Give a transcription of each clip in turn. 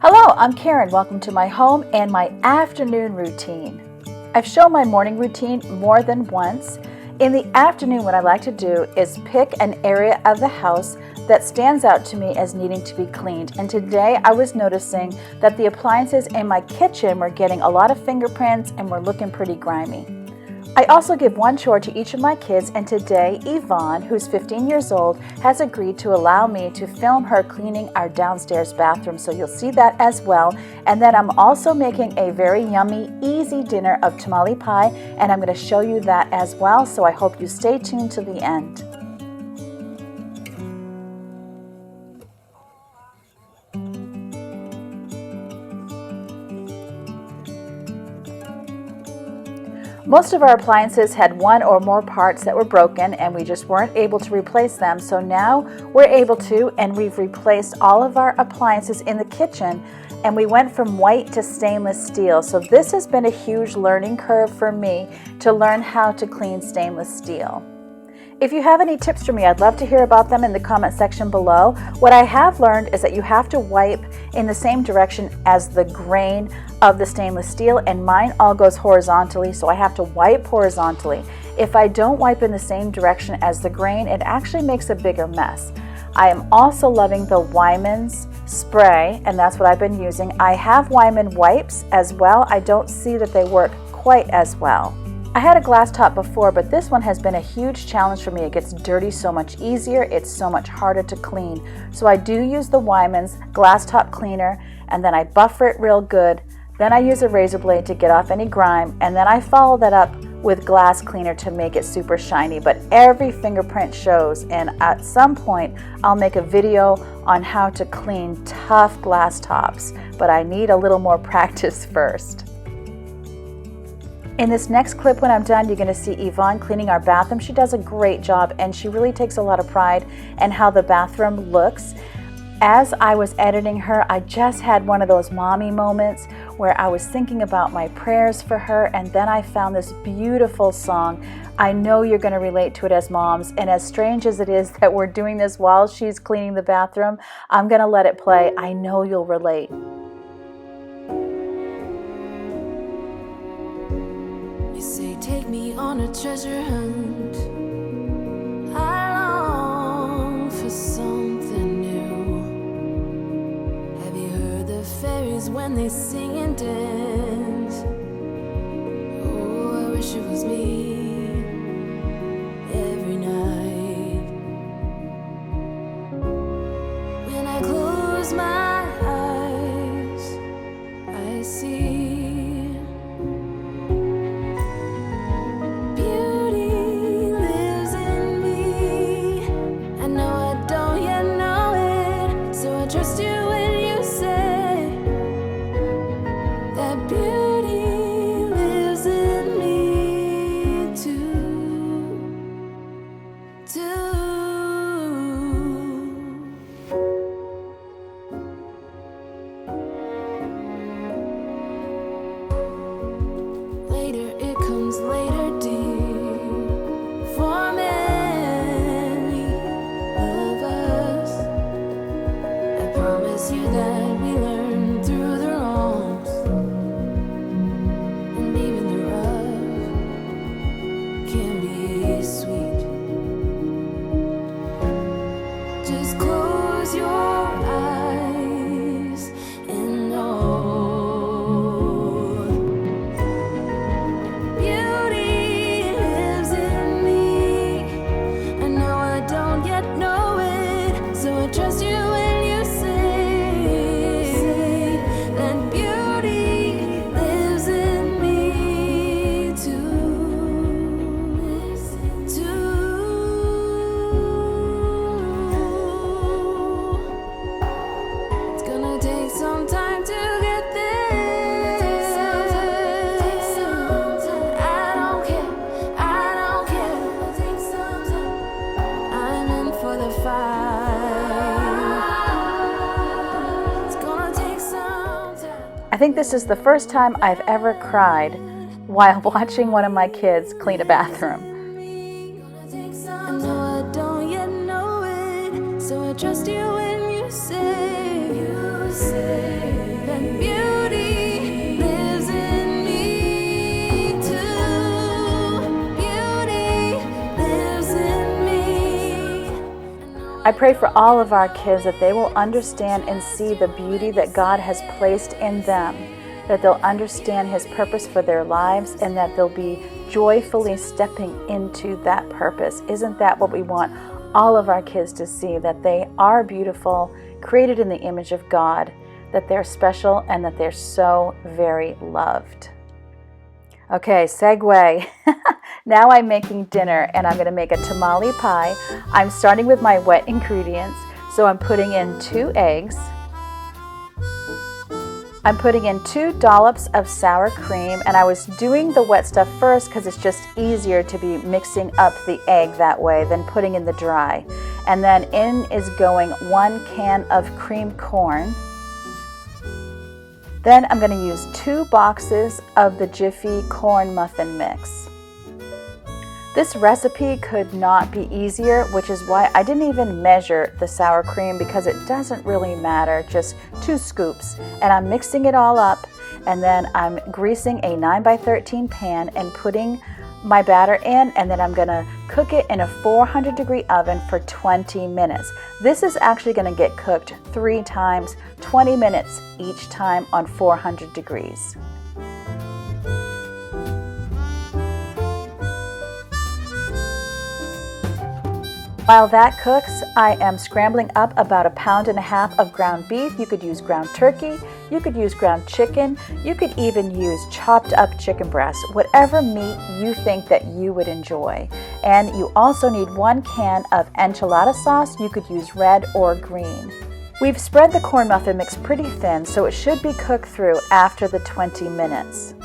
Hello, I'm Karen. Welcome to my home and my afternoon routine. I've shown my morning routine more than once. In the afternoon, what I like to do is pick an area of the house that stands out to me as needing to be cleaned. And today I was noticing that the appliances in my kitchen were getting a lot of fingerprints and were looking pretty grimy. I also give one chore to each of my kids, and today Ivon, who's 15 years old, has agreed to allow me to film her cleaning our downstairs bathroom, so you'll see that as well. And then I'm also making a very yummy, easy dinner of tamale pie, and I'm going to show you that as well, so I hope you stay tuned to the end. Most of our appliances had one or more parts that were broken and we just weren't able to replace them. So now we're able to, and we've replaced all of our appliances in the kitchen, and we went from white to stainless steel. So this has been a huge learning curve for me to learn how to clean stainless steel. If you have any tips for me, I'd love to hear about them in the comment section below. What I have learned is that you have to wipe in the same direction as the grain of the stainless steel, and mine all goes horizontally, so I have to wipe horizontally. If I don't wipe in the same direction as the grain, it actually makes a bigger mess. I am also loving the Wyman's spray, and that's what I've been using. I have Wyman wipes as well. I don't see that they work quite as well. I had a glass top before, but this one has been a huge challenge for me. It gets dirty so much easier. It's so much harder to clean. So I do use the Wyman's glass top cleaner, and then I buffer it real good. Then I use a razor blade to get off any grime, and then I follow that up with glass cleaner to make it super shiny. But every fingerprint shows, and at some point I'll make a video on how to clean tough glass tops, but I need a little more practice first. In this next clip, when I'm done, you're going to see Ivon cleaning our bathroom. She does a great job, and she really takes a lot of pride in how the bathroom looks. As I was editing her, I just had one of those mommy moments where I was thinking about my prayers for her, and then I found this beautiful song. I know you're going to relate to it as moms, and as strange as it is that we're doing this while she's cleaning the bathroom, I'm going to let it play. I know you'll relate. You say take me on a treasure hunt. I long for something new. Have you heard the fairies when they sing and dance? Oh, I wish it was me every night. When I close my eyes, I see I think this is the first time I've ever cried while watching one of my kids clean a bathroom. I know I don't yet know it, so I trust you when you say I pray for all of our kids that they will understand and see the beauty that God has placed in them, that they'll understand His purpose for their lives, and that they'll be joyfully stepping into that purpose. Isn't that what we want all of our kids to see? That they are beautiful, created in the image of God, that they're special, and that they're so very loved. Okay, segue. Now I'm making dinner, and I'm going to make a tamale pie. I'm starting with my wet ingredients, so I'm putting in 2 eggs. I'm putting in 2 dollops of sour cream, and I was doing the wet stuff first because it's just easier to be mixing up the egg that way than putting in the dry. And then in is going 1 can of creamed corn. Then I'm going to use 2 boxes of the Jiffy corn muffin mix. This recipe could not be easier, which is why I didn't even measure the sour cream, because it doesn't really matter, just 2 scoops. And I'm mixing it all up, and then I'm greasing a 9x13 pan and putting my batter in, and then I'm going to cook it in a 400-degree oven for 20 minutes. This is actually going to get cooked 3 times, 20 minutes each time on 400 degrees. While that cooks, I am scrambling up about 1.5 pounds of ground beef. You could use ground turkey, you could use ground chicken, you could even use chopped up chicken breast, whatever meat you think that you would enjoy. And you also need 1 can of enchilada sauce. You could use red or green. We've spread the corn muffin mix pretty thin, so it should be cooked through after the 20 minutes.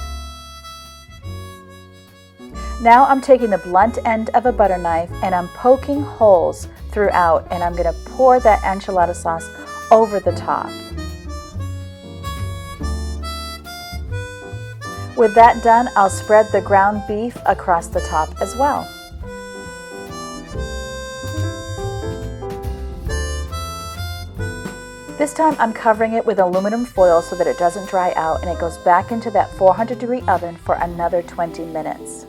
Now I'm taking the blunt end of a butter knife and I'm poking holes throughout, and I'm going to pour that enchilada sauce over the top. With that done, I'll spread the ground beef across the top as well. This time I'm covering it with aluminum foil so that it doesn't dry out, and it goes back into that 400-degree oven for another 20 minutes.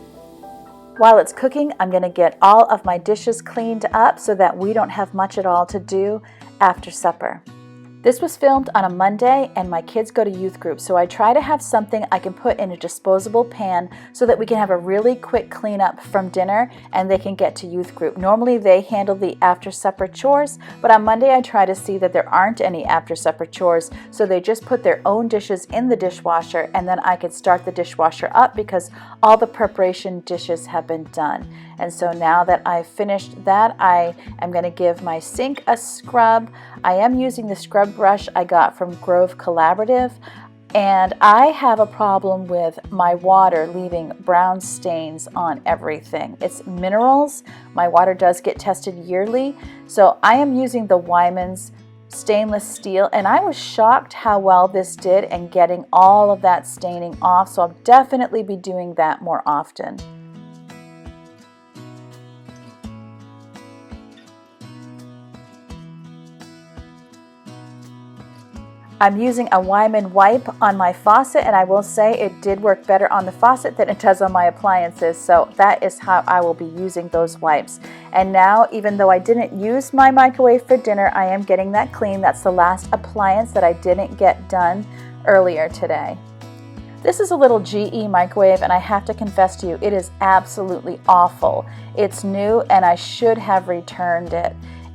While it's cooking, I'm going to get all of my dishes cleaned up so that we don't have much at all to do after supper. This was filmed on a Monday, and my kids go to youth group, so I try to have something I can put in a disposable pan so that we can have a really quick cleanup from dinner and they can get to youth group. Normally they handle the after supper chores, but on Monday I try to see that there aren't any after supper chores, so they just put their own dishes in the dishwasher, and then I can start the dishwasher up because all the preparation dishes have been done. And so now that I've finished that, I am going to give my sink a scrub. I am using the scrub brush I got from Grove Collaborative, and I have a problem with my water leaving brown stains on everything. It's minerals. My water does get tested yearly, so I am using the Wyman's stainless steel, and I was shocked how well this did in getting all of that staining off, so I'll definitely be doing that more often. I'm using a Wyman wipe on my faucet, and I will say it did work better on the faucet than it does on my appliances, so that is how I will be using those wipes. And now, even though I didn't use my microwave for dinner, I am getting that clean. That's the last appliance that I didn't get done earlier today. This is a little GE microwave, and I have to confess to you, it is absolutely awful. It's new, and I should have returned it.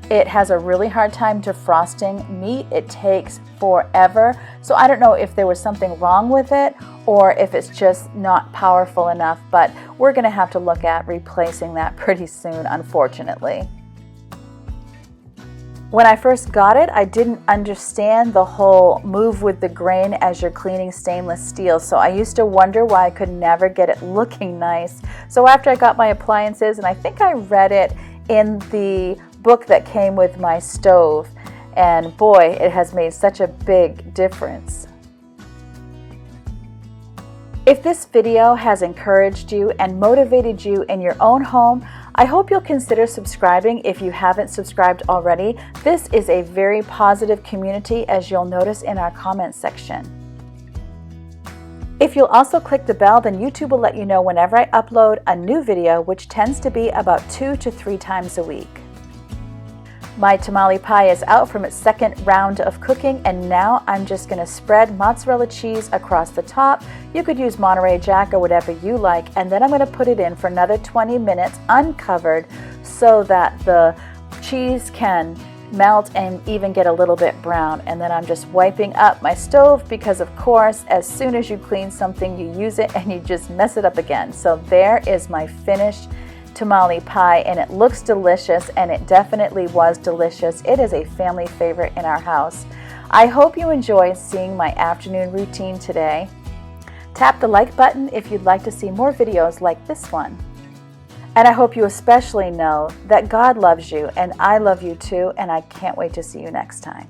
It has a really hard time defrosting meat. It takes forever. So I don't know if there was something wrong with it or if it's just not powerful enough, but we're going to have to look at replacing that pretty soon, unfortunately. When I first got it, I didn't understand the whole move with the grain as you're cleaning stainless steel. So I used to wonder why I could never get it looking nice. So after I got my appliances, and I think I read it in the book that came with my stove, and boy, it has made such a big difference. If this video has encouraged you and motivated you in your own home, I hope you'll consider subscribing if you haven't subscribed already. This is a very positive community, as you'll notice in our comments section. If you'll also click the bell, then YouTube will let you know whenever I upload a new video, which tends to be about 2 to 3 times a week. My tamale pie is out from its second round of cooking, and now I'm just going to spread mozzarella cheese across the top. You could use Monterey Jack or whatever you like, and then I'm going to put it in for another 20 minutes uncovered so that the cheese can melt and even get a little bit brown. And then I'm just wiping up my stove because, of course, as soon as you clean something, you use it and you just mess it up again. So there is my finished tamale pie, and it looks delicious, and it definitely was delicious. It is a family favorite in our house. I hope you enjoyed seeing my afternoon routine today. Tap the like button if you'd like to see more videos like this one. And I hope you especially know that God loves you, and I love you too, and I can't wait to see you next time.